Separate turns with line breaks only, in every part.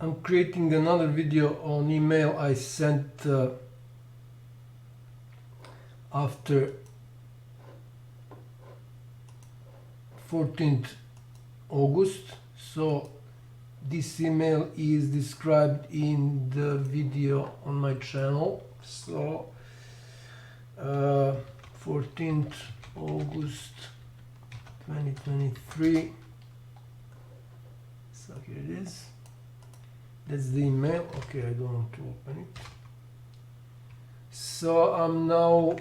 I'm creating another video on email I sent after 14th August. So this email is described in the video on my channel. So 14th August 2023. So here it is. That's the email. Okay, I don't want to open it. So I'm now.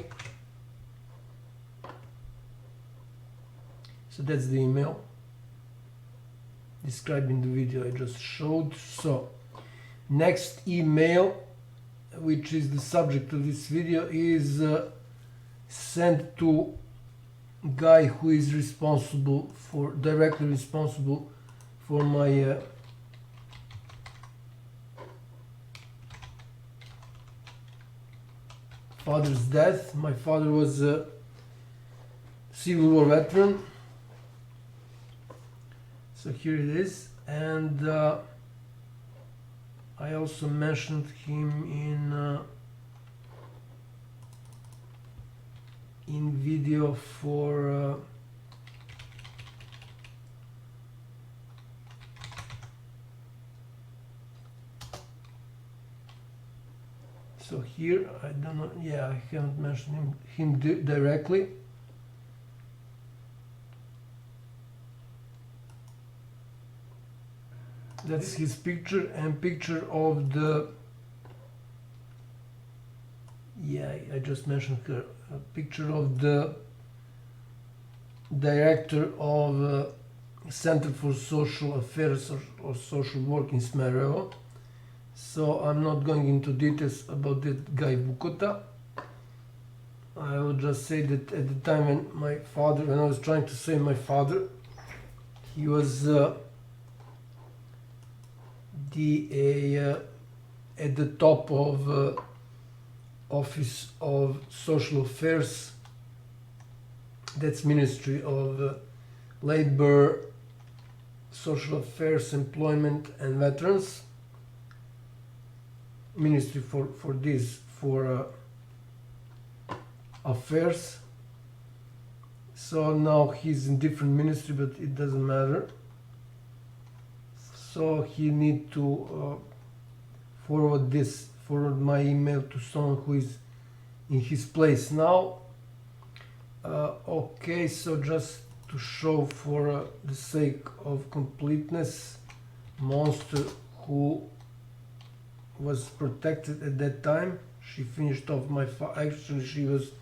So that's the email described in the video I just showed. So next email, which is the subject of this video, is sent to guy who is responsible for, directly responsible for my father's death. My father was a Civil War veteran. So here it is, and I also mentioned him in video for so here I don't know, yeah, I haven't mentioned him directly. That's his picture and picture of the, yeah, I just mentioned her, a picture of the director of Center for Social Affairs or Social Work in Smederevo. So I'm not going into details about that guy Bukota. I will just say that at the time when I was trying to save my father, he was at the top of Office of Social Affairs. That's Ministry of Labor, Social Affairs, Employment and Veterans. Ministry for affairs. So now he's in different ministry, but it doesn't matter. So he need to forward my email to someone who is in his place now. Okay, so just to show for the sake of completeness, Monster, who was protected at that time, she finished off actually she was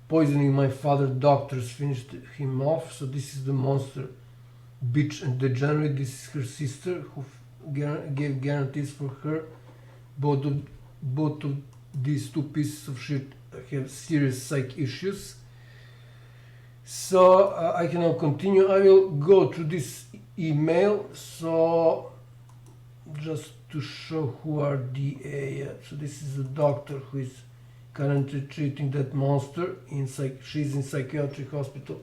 poisoning my father. Doctors finished him off. So this is the Monster, bitch and degenerate. This is her sister who gave guarantees for her. Both of these two pieces of shit have serious psych issues. So I can now continue. I will go through this email. So just to show who are the so this is a doctor who is currently treating that Monster she's in psychiatric hospital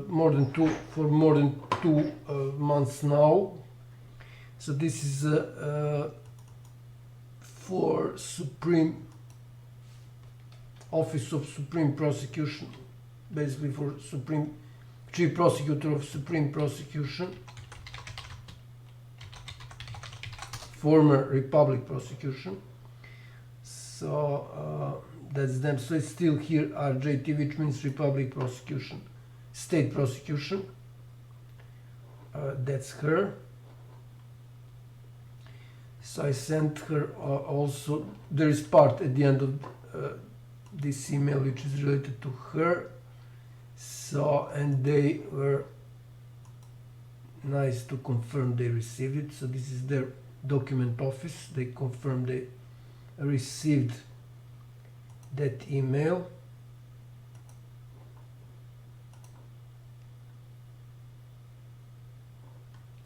more than two months now. So this is for Supreme Office of Supreme Prosecution, basically for Chief Prosecutor of Supreme Prosecution, former Republic Prosecution. So that's them. So it's still here RJT, which means Republic Prosecution, State Prosecution. That's her. So I sent her also, there is part at the end of this email which is related to her. So, and they were nice to confirm they received it. So this is their document office. They confirmed they received that email.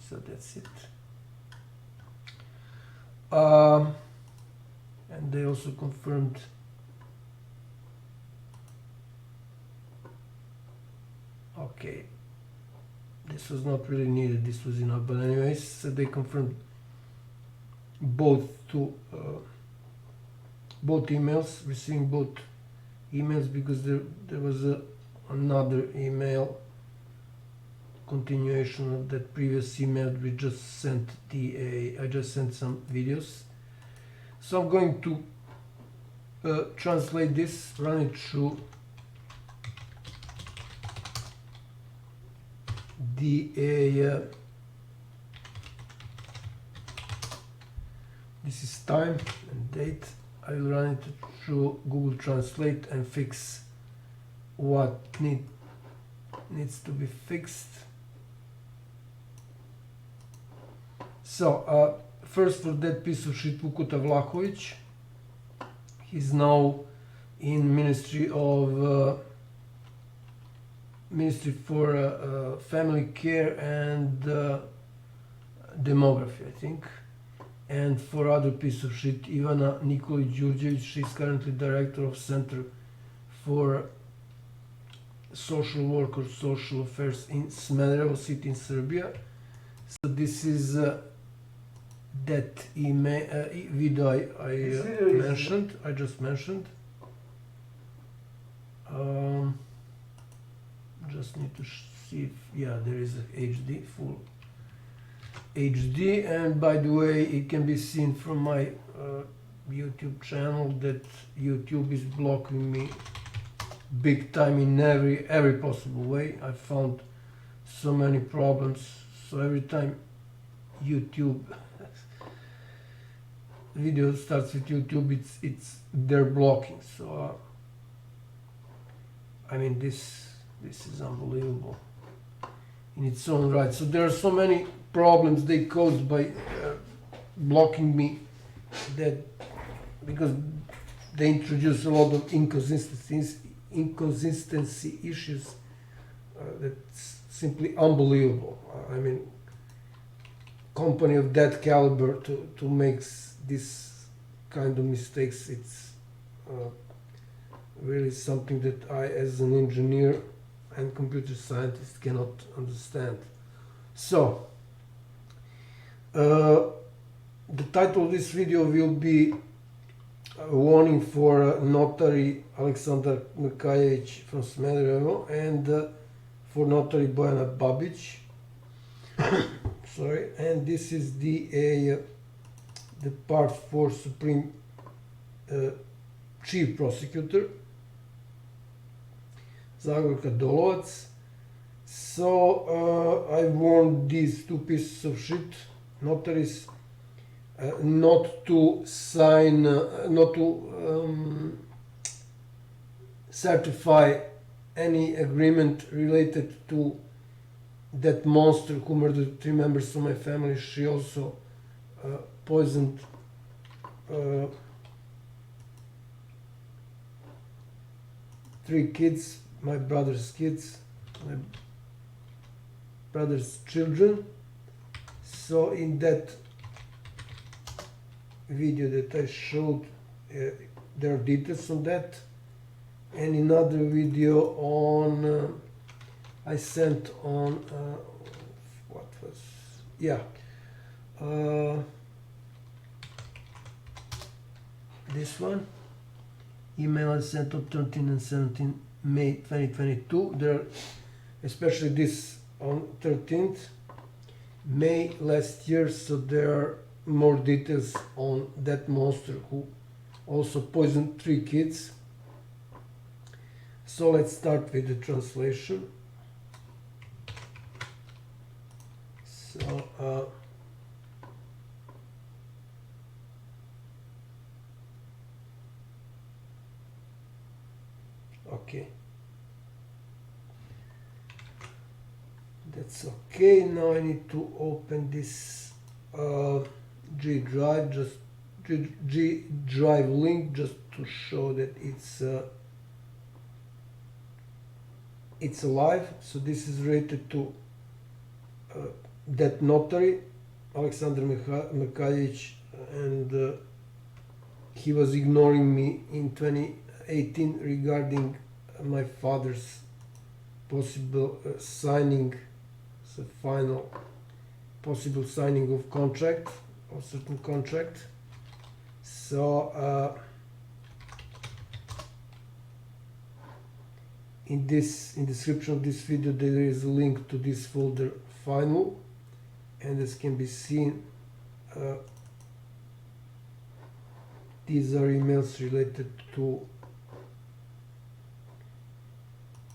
So that's it. And they also confirmed okay, this was not really needed, this was enough, but anyways, so they confirmed both to both emails, receiving both emails, because there was another email continuation of that previous email we just sent. I just sent some videos, so I'm going to translate this, run it through DA. This is time and date. I will run it through Google Translate and fix what needs to be fixed. So first, for that piece of shit, Vukuta Vlahovic, he's now in Ministry for Family Care and Demography, I think. And for other piece of shit, Ivana Nikolić-Đurđević, she's currently director of Center for Social Work or Social Affairs in Smederevo City in Serbia. So this is that email video I just mentioned. Just need to see if, yeah, there is a HD, full HD, and by the way, it can be seen from my YouTube channel that YouTube is blocking me big time in every possible way. I found so many problems, so every time YouTube video starts with YouTube, it's they're blocking. So I mean, this is unbelievable in its own right. So there are so many problems they caused by blocking me, that because they introduce a lot of inconsistency issues, that's simply unbelievable. I mean, company of that caliber to make this kind of mistakes, it's really something that I, as an engineer and computer scientist, cannot understand. So the title of this video will be a warning for Notary ALEKSANDAR MRKALJEVIC from Smederevo and for Notary BOJANA BABIC. Sorry, and this is the Part 4 Supreme Chief Prosecutor, Zagorka Dolovac. So I warned these two pieces of shit, notaries, not to sign, not to certify any agreement related to that monster who murdered 3 members of my family. She also poisoned 3 kids, my brother's kids, my brother's children. So in that video that I showed, there are details on that, and another video on I sent on what was, yeah, this one email I sent on 13 and 17 May 2022. There, especially this on 13th May last year, so there are more details on that monster who also poisoned 3 kids. So let's start with the translation. So okay, that's okay. Now I need to open this G drive, just G drive link, just to show that it's alive. So this is related to that notary, Aleksandar MRKALJEVIC, and he was ignoring me in 2018 regarding my father's possible signing, the final possible signing of contract of certain contract. So in description of this video there is a link to this folder final, and as can be seen, these are emails related to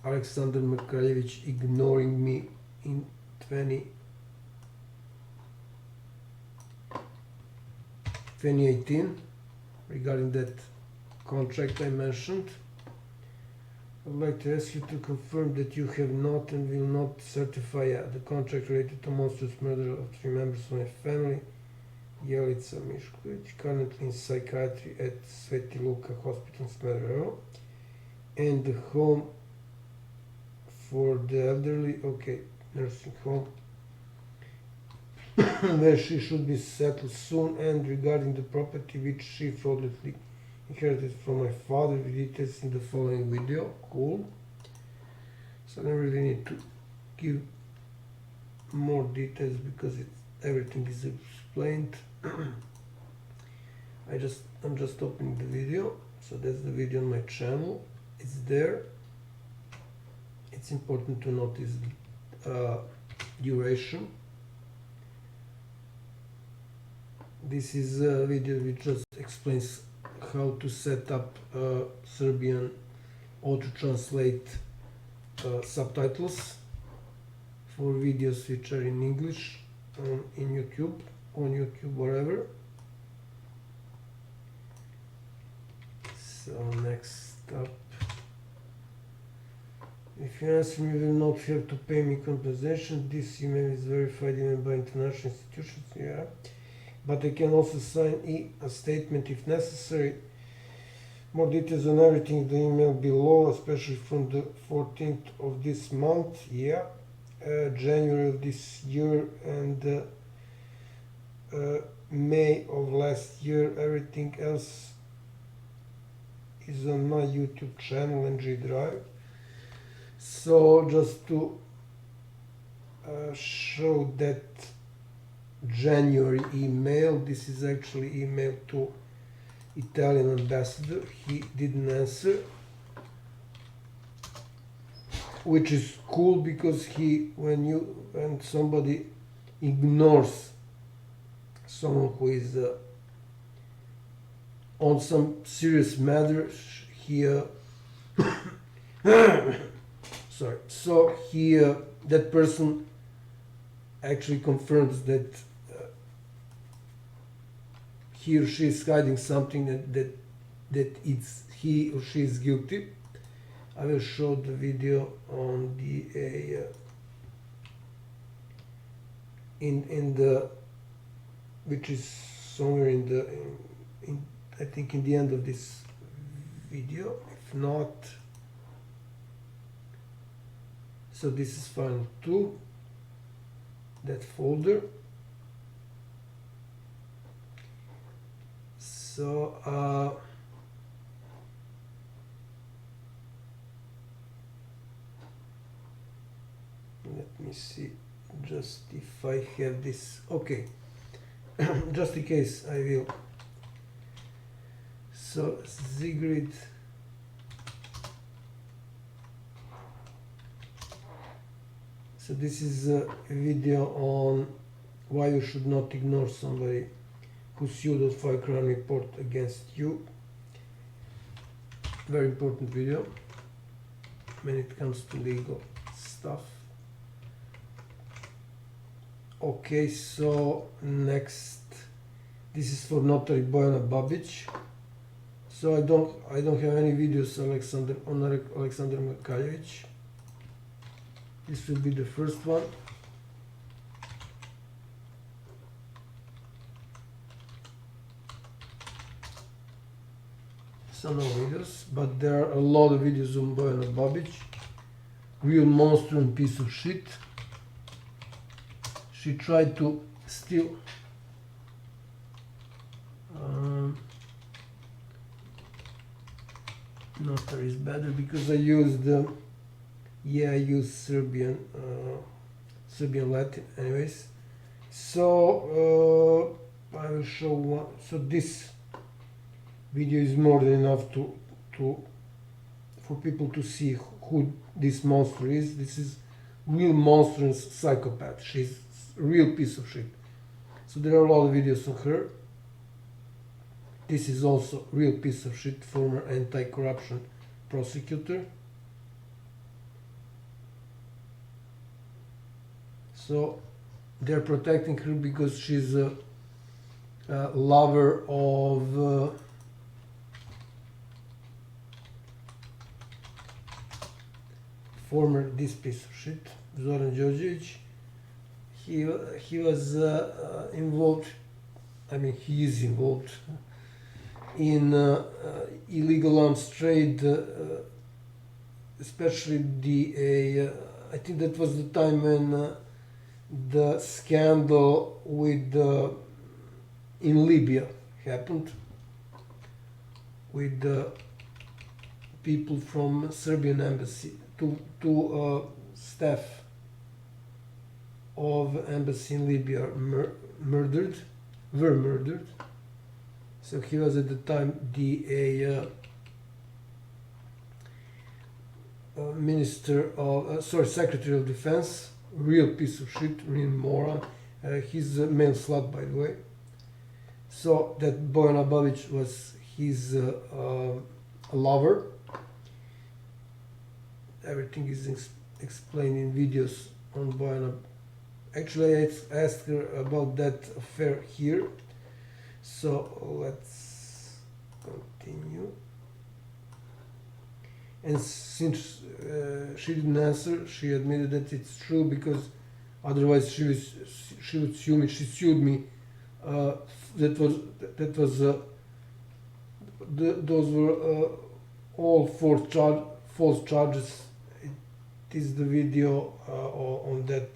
Aleksandar MRKALJEVIC ignoring me in 2018 regarding that contract I mentioned. I would like to ask you to confirm that you have not and will not certify the contract related to monstrous murder of 3 members of my family, Jelica Mišković, currently in psychiatry at Sveti Luka Hospital, Smederevo, and the home for the elderly, okay, nursing home, where she should be settled soon, and regarding the property which she fraudulently inherited from my father, with details in the following video. Cool. So I don't really need to give more details because everything is explained. I'm just opening the video. So that's the video on my channel. It's there. It's important to notice duration. This is a video which just explains how to set up Serbian auto-translate subtitles for videos which are in English on YouTube, wherever. So next up, if you answer me, you will not have to pay me compensation. This email is verified even by international institutions. Yeah. But I can also sign a statement if necessary. More details on everything in the email below, especially from the 14th of this month, January of this year, and May of last year. Everything else is on my YouTube channel and G Drive. So just to show that January email, this is actually email to Italian ambassador. He didn't answer, which is cool because when somebody ignores someone who is on some serious matter, sorry, so that person actually confirms that he or she is hiding something, that it's he or she is guilty. I will show the video on the which is somewhere I think in the end of this video. If not, so this is file 2, that folder. So let me see just if I have this. Okay, just in case I will. So Sigrid, so this is a video on why you should not ignore somebody who sued or filed a crime report against you. Very important video when it comes to legal stuff. Okay, so next, this is for Notary BOJANA BABIC. So I don't have any videos on Aleksandar MRKALJEVIC. This will be the first one. So no videos, but there are a lot of videos on BOJANA BABIC. Real monster and piece of shit. She tried to steal Notary is better because I used Serbian Latin anyways. So I will show one. So this video is more than enough for people to see who this monster is. This is real monstrous psychopath. She's a real piece of shit. So there are a lot of videos on her. This is also real piece of shit, former anti-corruption prosecutor. So they're protecting her because she's a lover of former this piece of shit, Zoran Đorđević. He was involved, I mean he is involved in illegal arms trade, especially the I think that was the time when the scandal with in Libya happened with the people from Serbian embassy. Two staff of embassy in Libya were murdered. So he was at the time the minister of Secretary of Defense. Real piece of shit, real moron. He's a male slut, by the way. So that Bojana BABIC was his lover. Everything is explained in videos on Bojana. Actually, I asked her about that affair here. So let's continue. And since she didn't answer, she admitted that it's true, because otherwise she would sue me. She sued me. Those were all false charges. It is the video on that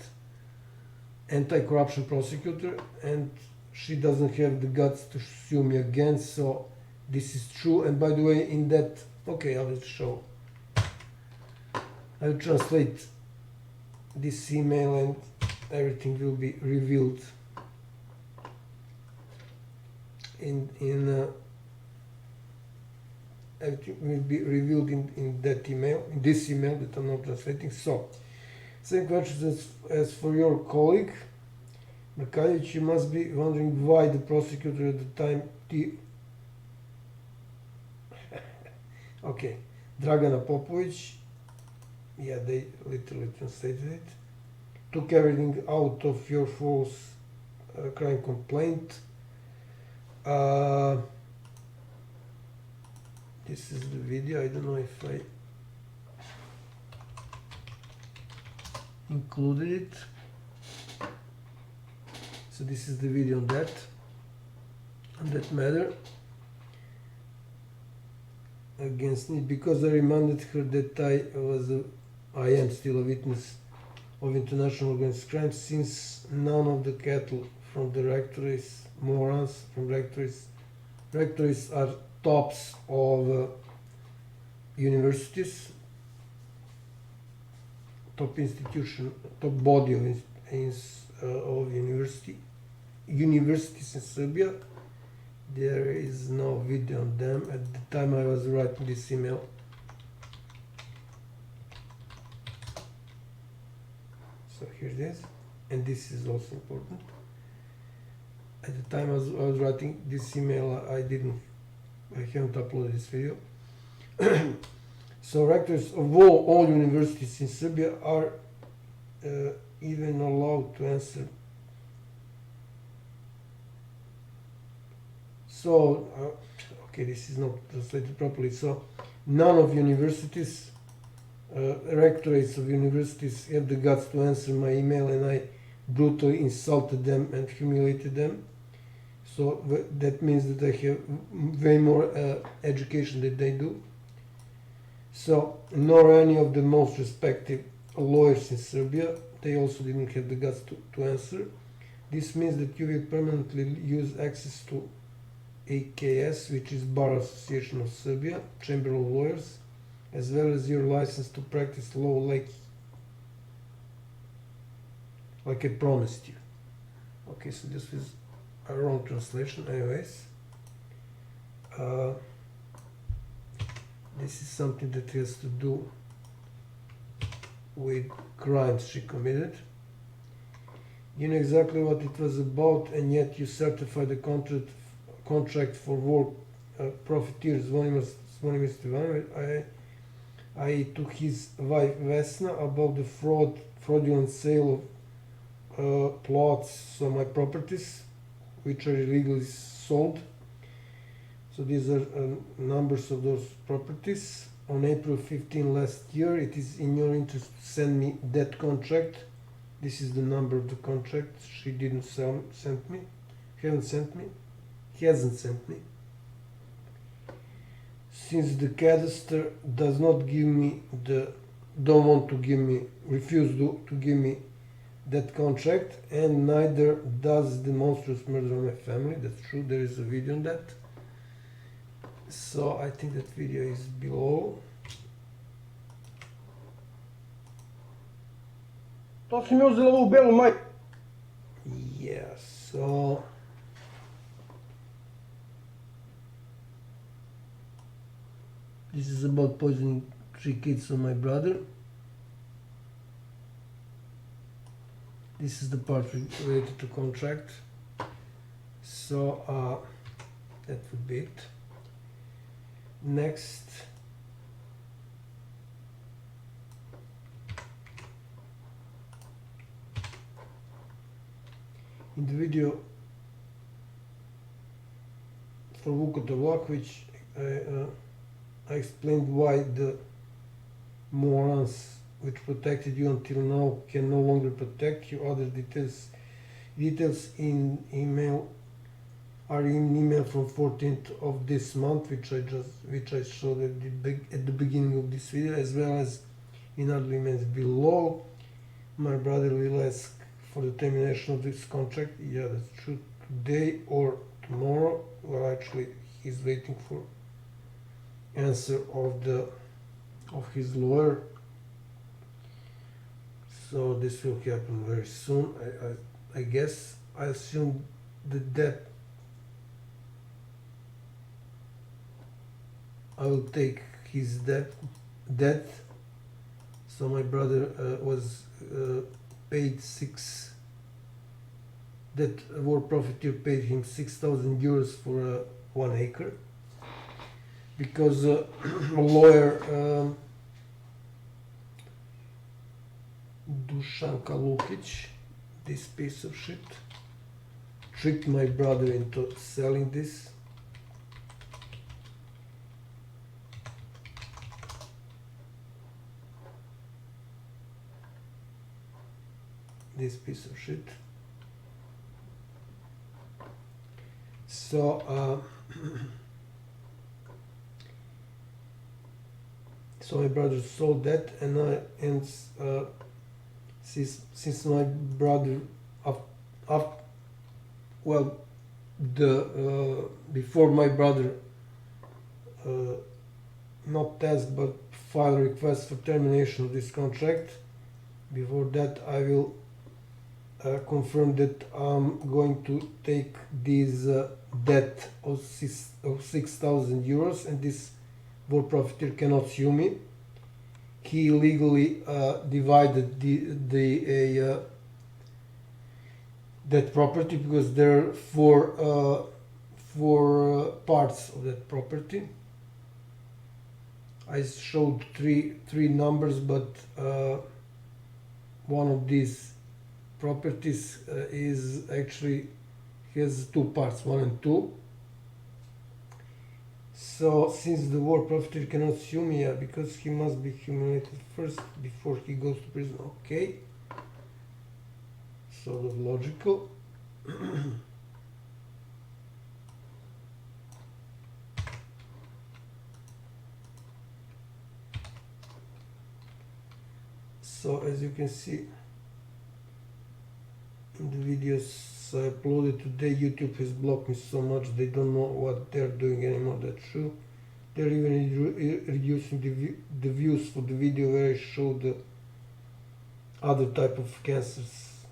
anti-corruption prosecutor, and she doesn't have the guts to sue me again. So this is true. And by the way, in that, okay, I will show. I will translate this email and everything will be revealed everything will be revealed in that email, in this email that I'm not translating. So, same question as for your colleague, MRKALJEVIC. You must be wondering why the prosecutor at the time, okay, Dragana Popovic, yeah, they literally translated it, took everything out of your false crime complaint. This is the video. I don't know if I included it. So this is the video on that matter against me, because I reminded her that I am still a witness of international organized crime, since none of the cattle from the rectories, morons from rectories are tops of universities, top institution, top body of universities in Serbia. There is no video on them at the time I was writing this email. So here it is, and this is also important. At the time I was writing this email, I haven't uploaded this video. So rectors of all universities in Serbia are even allowed to answer. So, okay, this is not translated properly. So, none of universities, rectorates of universities have the guts to answer my email, and I brutally insulted them and humiliated them. So that means that I have way more education than they do. So, nor any of the most respected lawyers in Serbia, they also didn't have the guts to answer. This means that you will permanently lose access to AKS, which is Bar Association of Serbia, Chamber of Lawyers, as well as your license to practice law like I promised you. Okay, so this is, a wrong translation. Anyways, this is something that has to do with crimes she committed. You know exactly what it was about, and yet you certified the contract for war profiteers. I took his wife Vesna about the fraudulent sale of plots on my properties, which are illegally sold. So these are numbers of those properties. On April 15 last year, it is in your interest to send me that contract. This is the number of the contract. She didn't send me. Hasn't sent me. Since the cadaster does not give me refuse to give me that contract, and neither does the monstrous murder of my family. That's true. There is a video on that. So I think that video is below.
To si mi uzela ovu belu majku.
Yeah, so this is about poisoning 3 kids of my brother. This is the part related to contract. So that would be it. Next, in the video for Vukotar Vlahovic, I explained why the morons which protected you until now can no longer protect you. Other details in email are in email from 14th of this month, which I showed at the beginning of this video, as well as in other emails below. My brother will ask for the termination of this contract. Yeah, that's true. Today or tomorrow. Well, actually, he's waiting for answer of his lawyer. So this will happen very soon. I guess. I assume that I will take his debt. So my brother was paid that war profiteer paid him 6,000 euros for 1 acre, because a lawyer, Dusan Kalukic, this piece of shit, tricked my brother into selling this. This piece of shit. So so my brother sold that, and since my brother before my brother not asked but file a request for termination of this contract. Before that, I will confirm that I'm going to take this debt of 6,000 euros, and this war profiteer cannot sue me. He illegally divided that property, because there are four parts of that property. I showed three numbers, but one of these properties is actually has 2 parts, 1 and 2. So since the war profiteer cannot sue me, because he must be humiliated first before he goes to prison. Okay, sort of logical. So as you can see in the videos I uploaded today, YouTube has blocked me so much they don't know what they're doing anymore. That's true. They're even reducing the views for the video where I show the other type of cancers.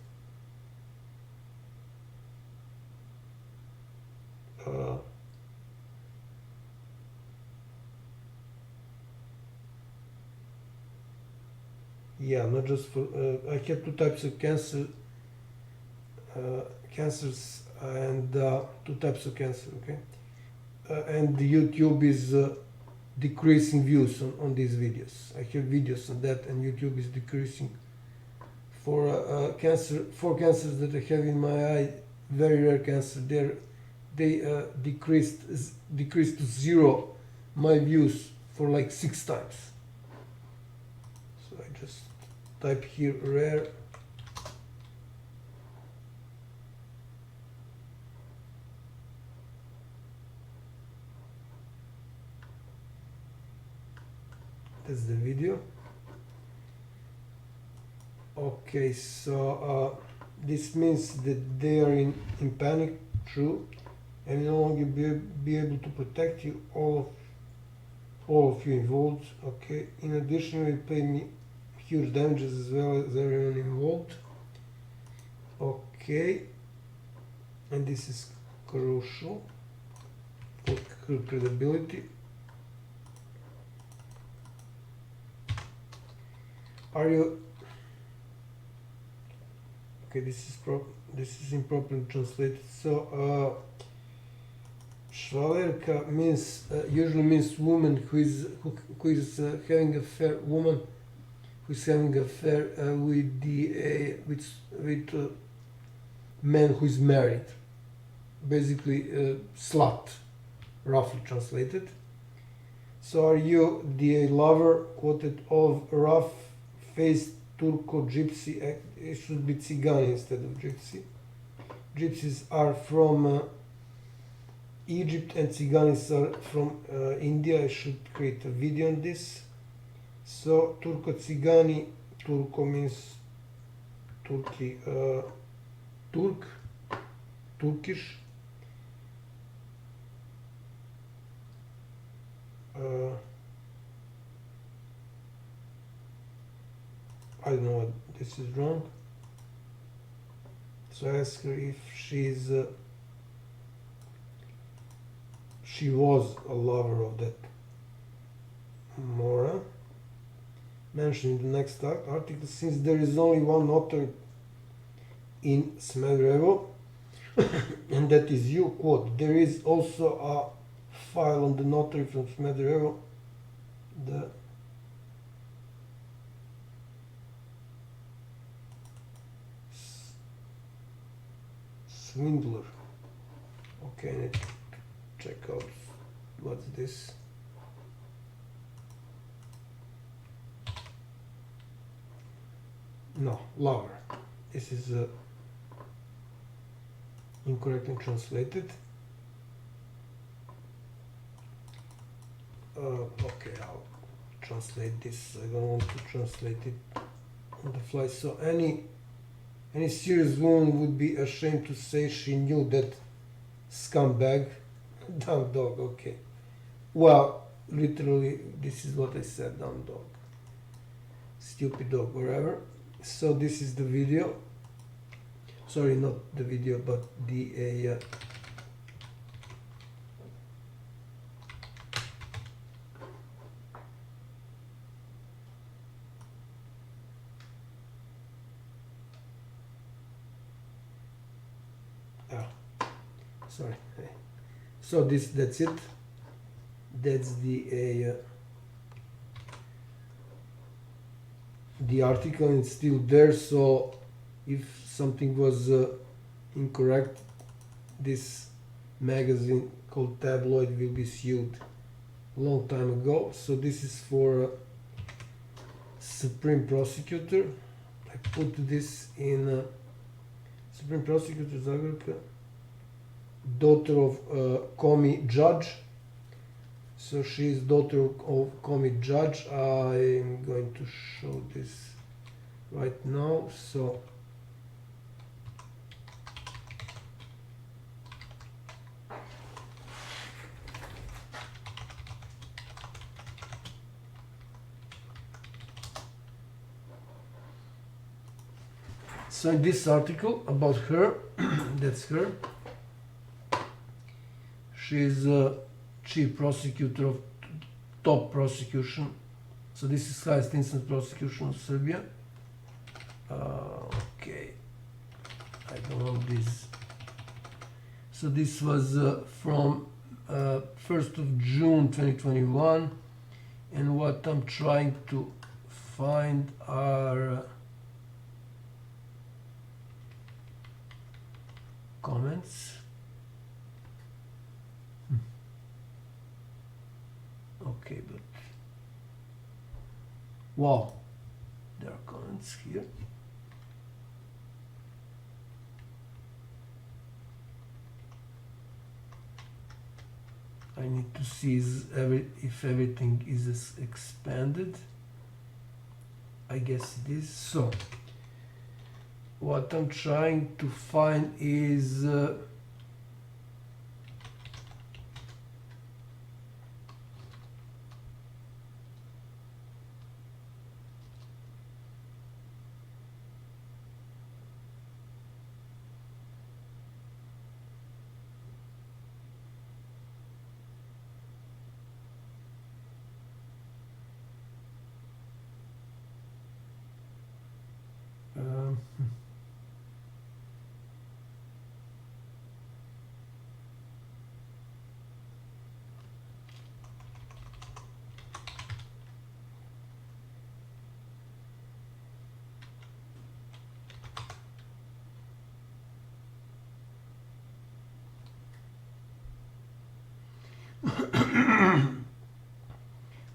yeah, not just for, I have two types of cancers and two types of cancer, okay? And YouTube is decreasing views on these videos. I have videos on that, and YouTube is decreasing. For cancers that I have in my eye, very rare cancer, they decreased to zero my views for like 6 times. So I just type here rare. That's the video. Okay, so this means that they are in panic, true, and no longer be able to protect you, all of you involved. Okay, in addition, will pay me huge damages as well as everyone involved. Okay, and this is crucial for credibility. Are you okay? This is improperly translated. So Švalerka means usually means woman who is having affair, woman who is having affair with with man who is married. Basically, slut, roughly translated. So are you the lover, quoted, of rough-faced Turco gypsy? It should be Tsigani instead of gypsy. Gypsies are from Egypt and Tsiganis are from India. I should create a video on this. So Turco Tsigani, Turco means Turkey, Turkish. I don't know what this is wrong. So I ask her if she was a lover of that Mora. Mentioned in the next article, since there is only one notary in Smederevo, and that is you, quote, there is also a file on the notary from Smederevo, the swindler. Okay, I need to check out what's this. No, lover. This is incorrectly translated. Okay, I'll translate this. I don't want to translate it on the fly. So any serious woman would be ashamed to say she knew that scumbag. Dumb dog. Okay. Well, literally, this is what I said. Dumb dog. Stupid dog. Wherever. So this is the video. Sorry, not the video, but the sorry. So that's it. That's the article, and it's still there. So if something was incorrect, this magazine called Tabloid will be sued a long time ago. So this is for Supreme Prosecutor. I put this in Supreme Prosecutor Zagorka, daughter of Komi Judge. So she is daughter of Komi Judge. I'm going to show this right now. So in this article about her, that's her. She is chief prosecutor of top prosecution. So this is highest instance prosecution of Serbia. Okay, I don't know this. So this was from 1st of June 2021, and what I'm trying to find are comments. Okay, but wow, there are comments here. I need to see if everything is expanded. I guess it is. So what I'm trying to find is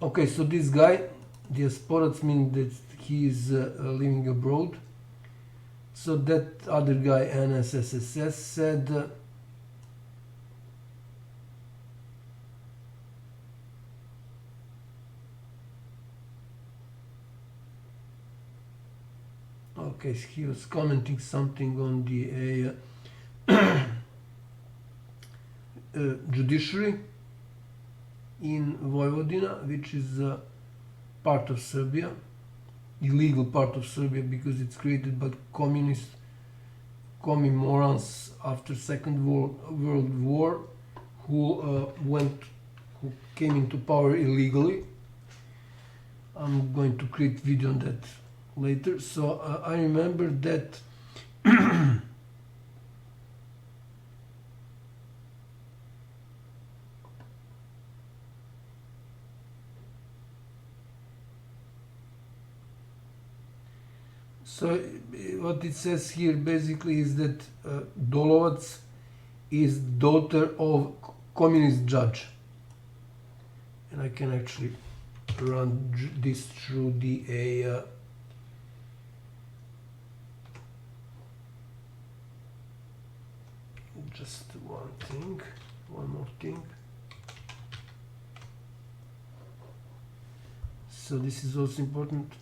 okay, so this guy, diasporats, means that he is living abroad. So that other guy, NSSSS, said okay, he was commenting something on the judiciary in Vojvodina, which is part of Serbia, illegal part of Serbia, because it's created by communist morons after Second World War, who came into power illegally. I'm going to create video on that later. So I remember that so what it says here basically is that Dolovac is daughter of communist judge, and I can actually run this through the just one more thing. So this is also important.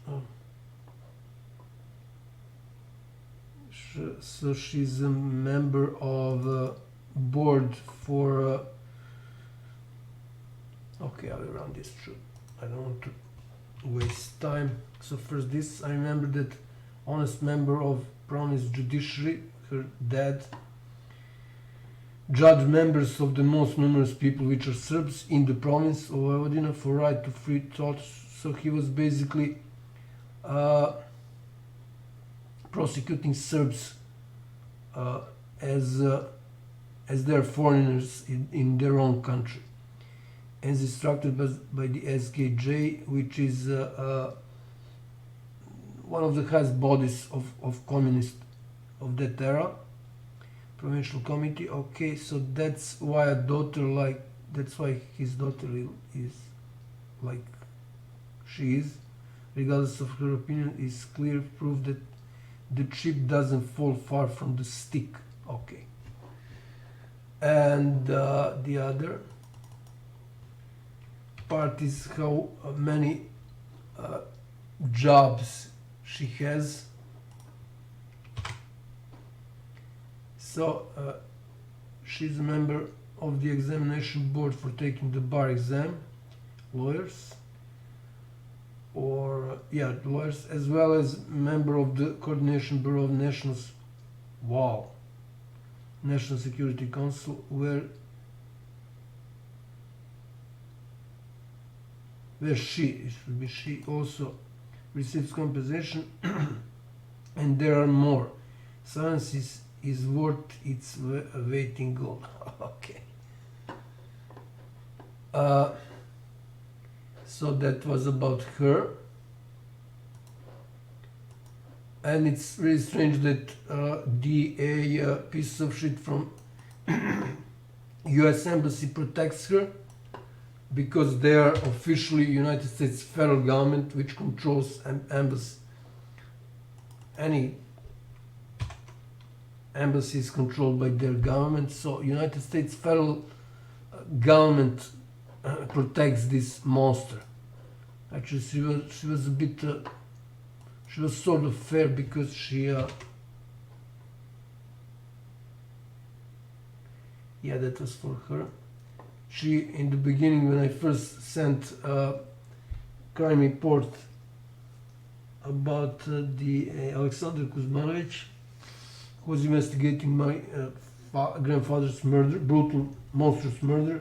So she's a member of board for okay, I will run this through. I don't want to waste time. So first this, I remember that honest member of province judiciary, her dad, judge members of the most numerous people which are Serbs in the province of Vojvodina for right to free thought. So he was basically prosecuting Serbs as they're foreigners in their own country, as instructed by the SKJ, which is one of the highest bodies of communist of that era, provincial committee. Okay, so that's why that's why his daughter is like she is, regardless of her opinion, is clear proof that the chip doesn't fall far from the stick. Okay. And the other part is how many jobs she has. So she's a member of the examination board for taking the bar exam, lawyers, lawyers, as well as member of the Coordination Bureau of National Security Council, where where she, it should be she, also receives compensation, and there are more. Silence is worth its weight in gold. Okay. So that was about her. And it's really strange that a piece of shit from US Embassy protects her, because they are officially United States federal government, which controls embassy. Any embassy is controlled by their government, so United States federal government protects this monster. Actually, she was a bit, she was sort of fair, because she, yeah, that was for her. She, in the beginning, when I first sent a crime report about the Aleksandar Kuzmanovic, who was investigating my grandfather's murder, brutal, monstrous murder,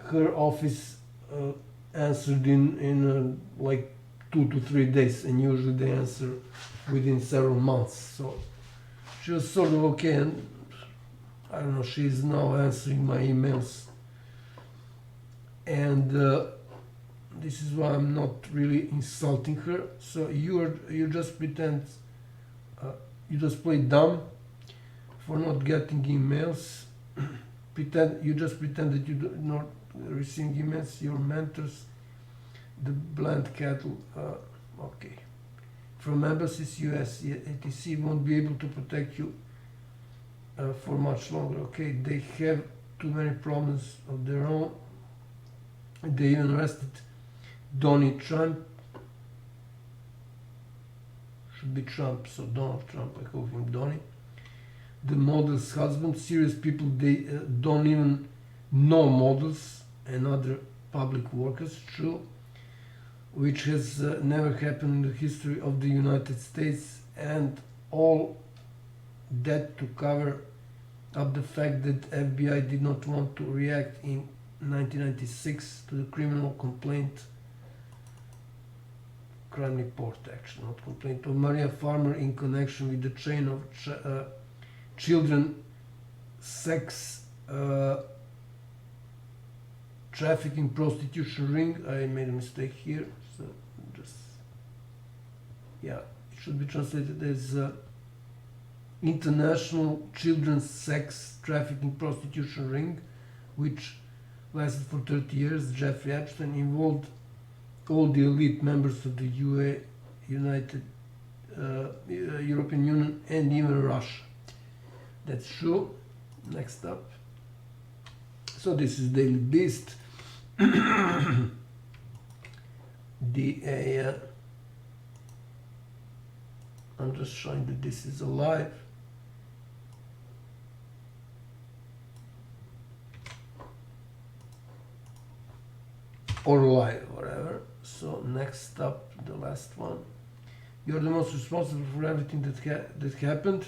her office answered in like 2 to 3 days, and usually they answer within several months. So she was sort of okay, and I don't know, she is now answering my emails. And this is why I'm not really insulting her. So you just pretend, you just play dumb for not getting emails. You just pretend that you do not receiving emails. Your mentors, the blind cattle. Okay, from embassies, US, ATC won't be able to protect you for much longer. Okay, they have too many problems of their own. They even arrested Donald Trump. Should be Trump, so Donald Trump, I call him Donnie. The model's husband. Serious people, they don't even know models and other public workers, true, which has never happened in the history of the United States, and all that to cover up the fact that FBI did not want to react in 1996 to the criminal complaint, crime report actually, not complaint, of Maria Farmer in connection with the chain of children sex trafficking prostitution ring. I made a mistake here, so just, yeah, it should be translated as international children's sex trafficking prostitution ring, which lasted for 30 years. Jeffrey Epstein involved all the elite members of the European Union, and even Russia. That's true. Next up. So this is Daily Beast. I'm just showing that this is alive. Or live, whatever. So next up, the last one. You're the most responsible for everything that happened.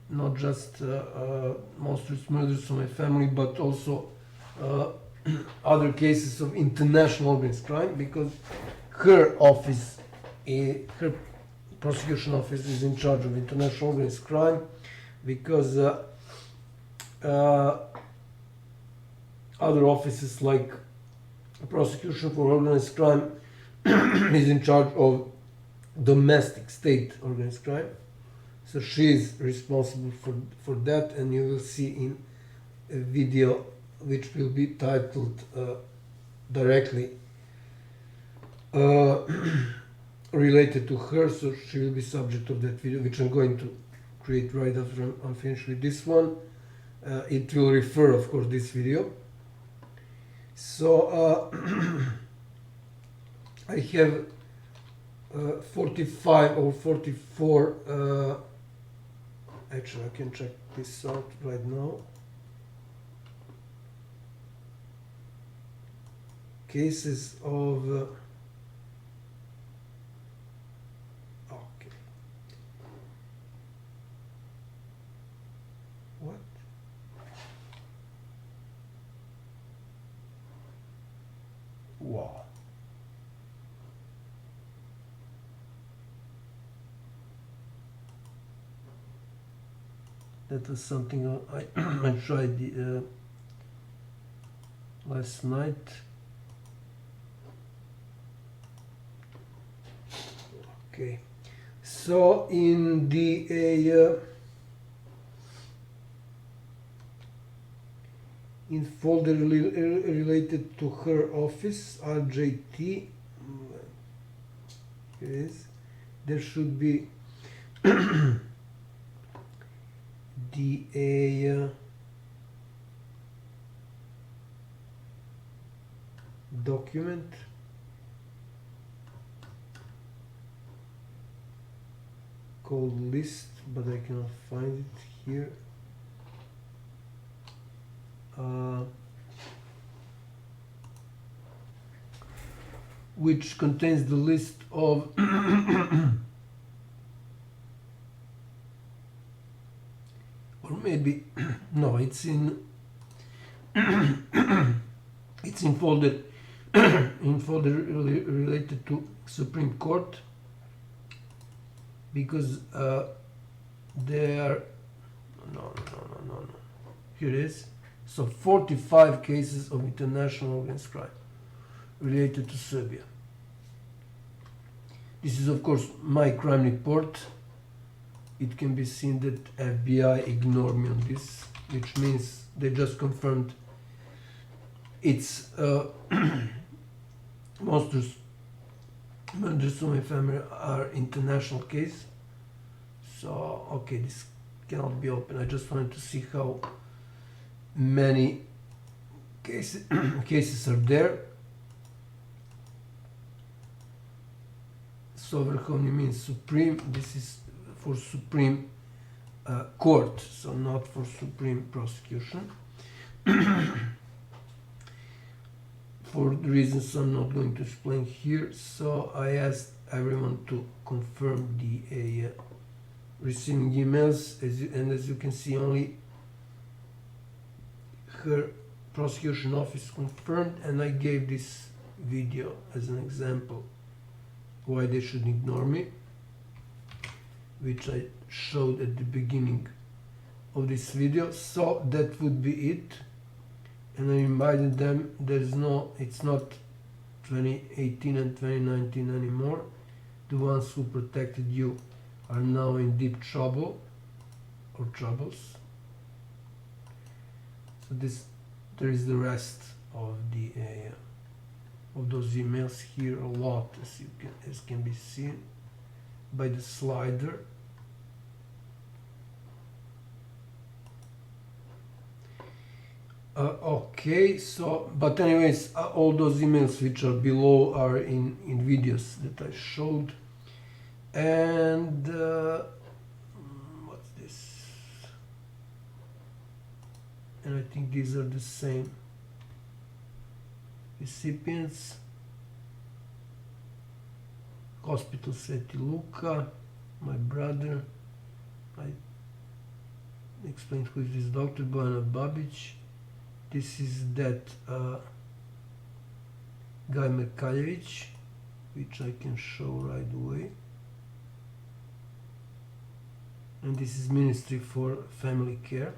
Not just monstrous murders of my family, but also other cases of international organized crime, because her office, her prosecution office, is in charge of international organized crime, because other offices like prosecution for organized crime is in charge of domestic state organized crime. So she is responsible for that, and you will see in a video which will be titled directly related to her, so she will be subject of that video, which I'm going to create right after I'm finished with this one. It will refer, of course, this video. So I have 45 or 44, actually I can check this out right now, cases of okay, what? Wow. That was something I tried last night. Okay, so in the in folder related to her office, RJT, here it is, there should be the document called list, but I cannot find it here. Which contains the list of or maybe no, it's in it's in folder in folder related to Supreme Court, because they are no, here it is. So 45 cases of international organized crime related to Serbia. This is of course my crime report. It can be seen that FBI ignored me on this, which means they just confirmed it's monsters murders of my family are international case. So okay, this cannot be open. I just wanted to see how many cases are there. So Verkhovny means Supreme. This is for Supreme Court, so not for Supreme Prosecution. For the reasons I'm not going to explain here. So I asked everyone to confirm the receiving emails, and as you can see, only her prosecution office confirmed, and I gave this video as an example why they should ignore me, which I showed at the beginning of this video. So that would be it, and I reminded them it's not 2018 and 2019 anymore. The ones who protected you are now in deep trouble or troubles. So there is the rest of the of those emails here, a lot, as can be seen by the slider. Okay, so but anyways, all those emails which are below are in videos that I showed. And what's this? And I think these are the same recipients. Hospital Sveti Luka, my brother. I explained who is this doctor, BOJANA BABIC. This is that guy MRKALJEVIC, which I can show right away. And this is Ministry for Family Care.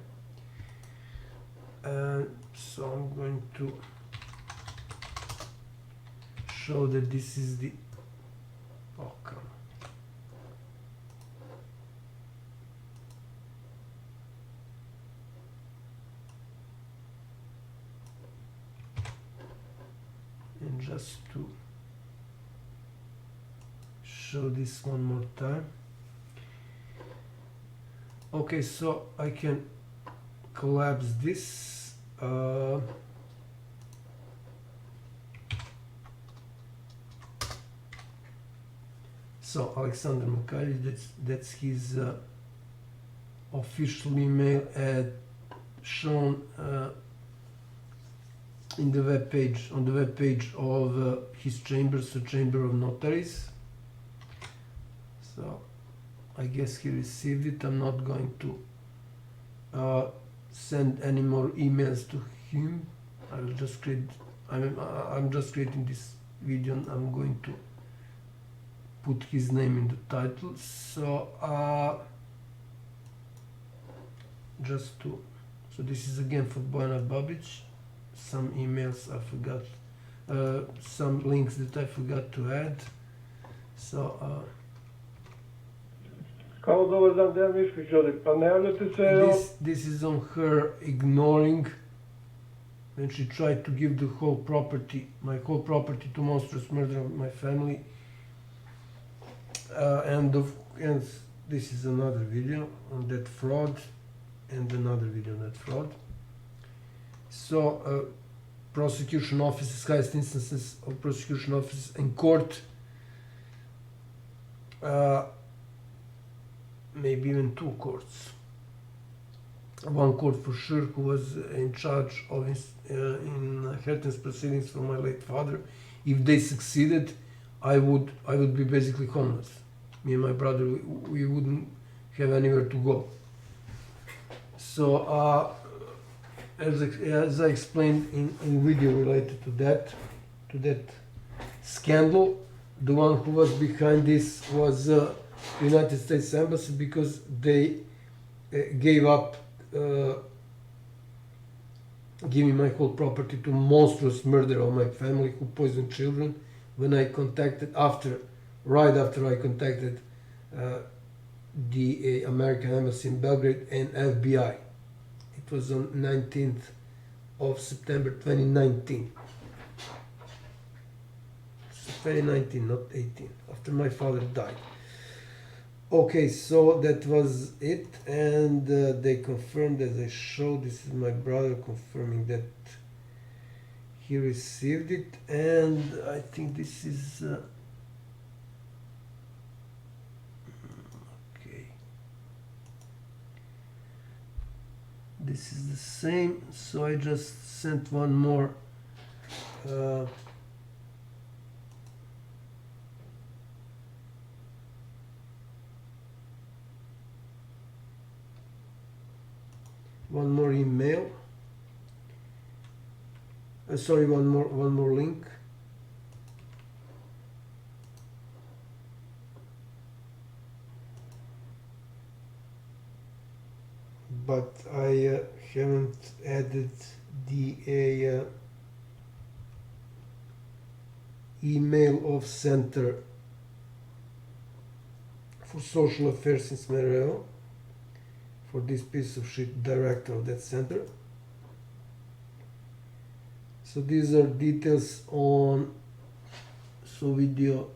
So I'm going to show that this is the come. And just to show this one more time. Okay, so I can collapse this. So Aleksandar MRKALJEVIC, that's his official email, shown in the web page, on the web page of his chambers, the Chamber of Notaries. So I guess he received it. I'm not going to send any more emails to him. I will just create. I'm just creating this video, and I'm going to put his name in the title. So just to, so this is again for Bojana Babic. Some emails I forgot, some links that I forgot to add. So
Kao dobar dan, Dejan Mišković ovdje. Pa ne javljate se...
this is on her ignoring when she tried to give the whole property, my whole property, to monstrous murder of my family. And this is another video on that fraud, and another video on that fraud. So prosecution offices, highest instances of prosecution offices in court, maybe even two courts. One court for sure, who was in charge of inheritance proceedings for my late father. If they succeeded, I would be basically homeless. Me and my brother, we wouldn't have anywhere to go. So as I explained in video related to that scandal, the one who was behind this was the United States Embassy, because they gave up giving my whole property to monstrous murder of my family, who poisoned children. When I contacted right after I contacted the American Embassy in Belgrade and FBI. It was on 19th of September 2019. So 2019, not 18, after my father died. Okay, so that was it, and they confirmed, as I showed, this is my brother confirming that he received it, and I think this is okay. This is the same, so I just sent one more email. Sorry, one more link. But I haven't added the email of Center for Social Affairs in Smerevo, for this piece of shit director of that center. So these are details on, so video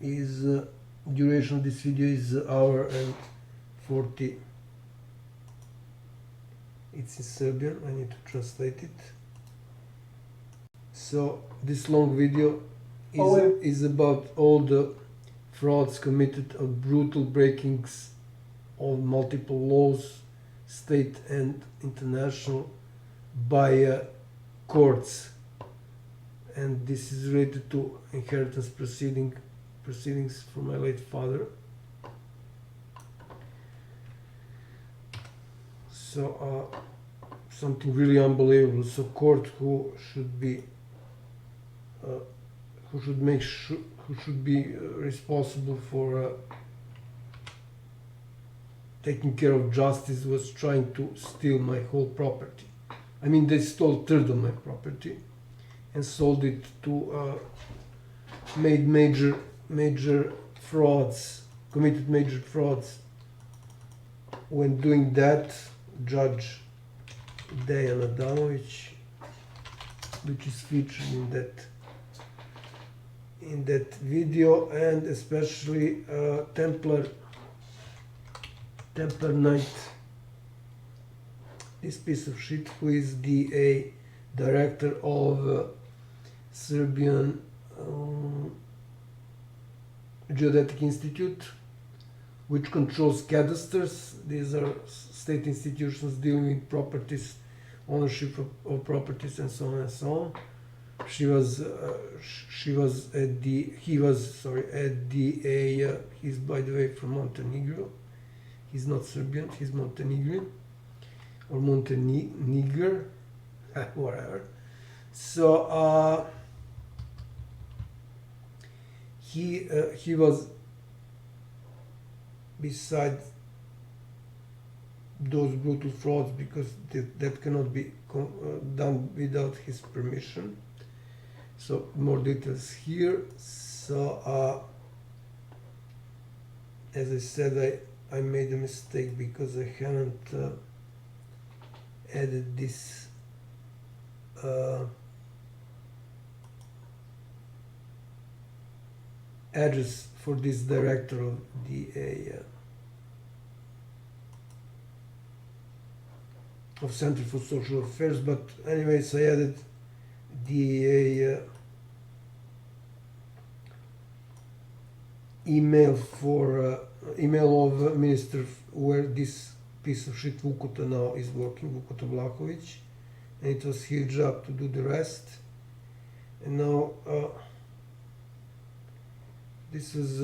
is, duration of this video is hour and 40. It's in Serbian, I need to translate it. So this long video is about all the frauds committed, of brutal breakings of multiple laws, state and international, by courts, and this is related to inheritance proceedings for my late father. So something really unbelievable. So court who should be responsible for taking care of justice, was trying to steal my whole property. I mean, they stole a third of my property and sold it to, made major frauds, committed major frauds. When doing that, Judge Dejan Adamovic, which is featured in that video, and especially Templar Knight, this piece of shit, who is the director of Serbian Geodetic Institute, which controls cadasters. These are state institutions dealing with properties, ownership of properties, and so on and so on. He was at the, he's, by the way, from Montenegro. He's not Serbian, he's Montenegrin, or Montenegro, whatever. So he was beside those brutal frauds because that cannot be done without his permission. So more details here. So as I said, I made a mistake because I haven't added this address for this director of DA of Center for Social Affairs, but anyways I added DA email for email of minister where this piece of shit Vukuta now is working, Vukuta Vlahovic, and it was his job to do the rest. And now this was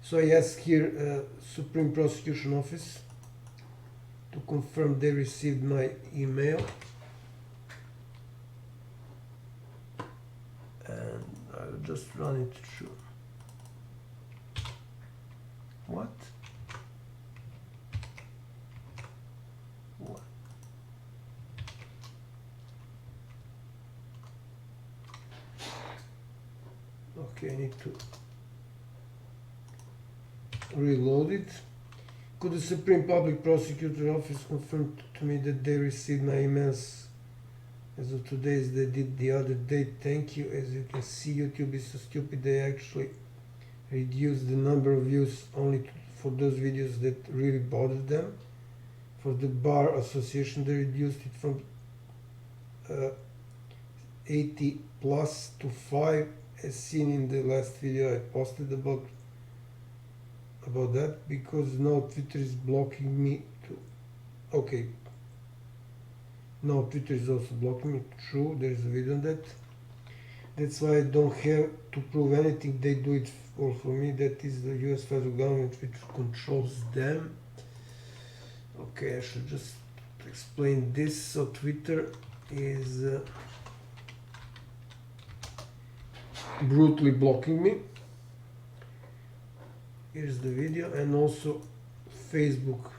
so I asked here Supreme Prosecution Office to confirm they received my email, and I'll just run it through. What? What? Okay, I need to reload it. Could the Supreme Public Prosecutor Office confirm to me that they received my emails as of today as they did the other day? Thank you. As you can see, YouTube is so stupid they actually reduced the number of views only for those videos that really bothered them. For the Bar Association, they reduced it from 80 plus to 5, as seen in the last video I posted about that, because now Twitter is blocking me too. Okay, now Twitter is also blocking me. True, there is a video on that. That's why I don't have to prove anything. They do it all for me. That is the US federal government which controls them. Okay, I should just explain this. So Twitter is brutally blocking me. Here's the video, and also Facebook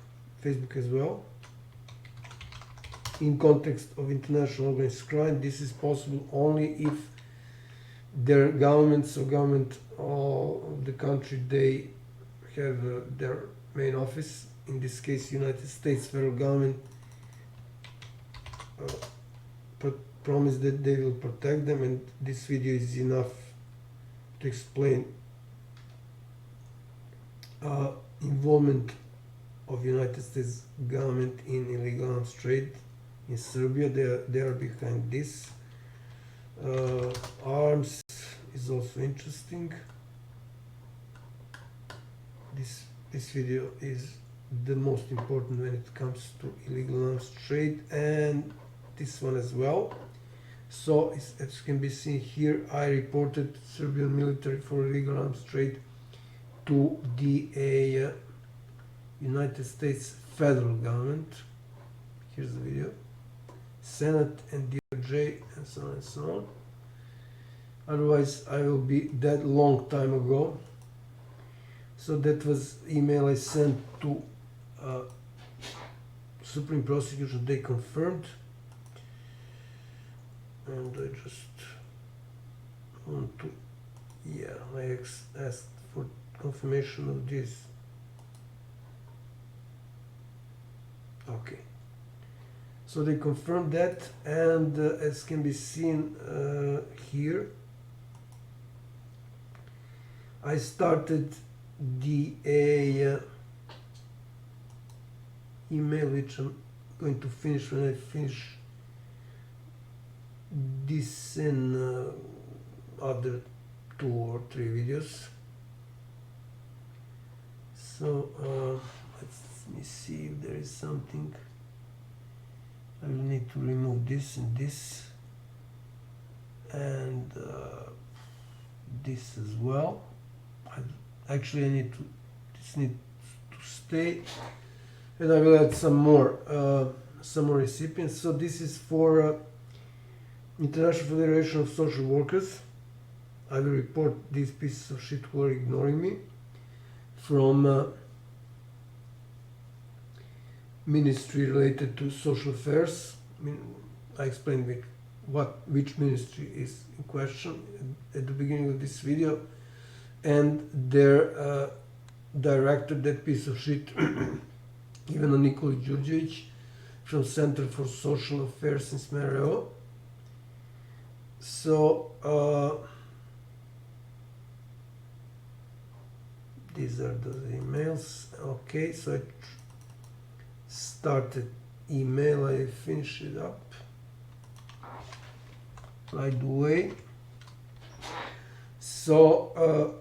as well. In context of international organized crime, this is possible only if their governments or government of the country, they have their main office, in this case United States federal government, promise that they will protect them, and this video is enough to explain involvement of United States government in illegal arms trade in Serbia. They are behind this. Arms is also interesting. This video is the most important when it comes to illegal arms trade, and this one as well. So as can be seen here, I reported Serbian military for illegal arms trade to the United States federal government. Here's the video. Senate and DOJ, and so on and so on. Otherwise I will be dead long time ago. So that was email I sent to Supreme Prosecutor. They confirmed, and I just want to, I asked for confirmation of this. Okay, so they confirmed that, and as can be seen here, I started the email which I'm going to finish when I finish this and other 2 or 3 videos. So let me see if there is something. I will need to remove this and this, and this as well. Actually, this needs to stay, and I will add some more recipients. So this is for International Federation of Social Workers. I will report these pieces of shit who are ignoring me from ministry related to social affairs. I mean, I explained which ministry is in question at the beginning of this video, and their director, that piece of shit, Ivana Nikolić Đurđević from Center for Social Affairs in SMRO. So these are those emails. Okay, so I started email, I finish it up right away. So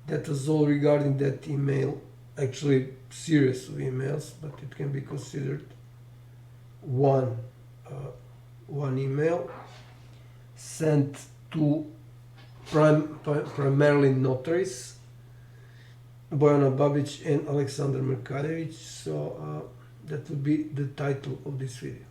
that was all regarding that email, actually series of emails, but it can be considered one email sent to primarily notaries, Bojana BABIC and ALEKSANDAR MRKALJEVIC. So that would be the title of this video.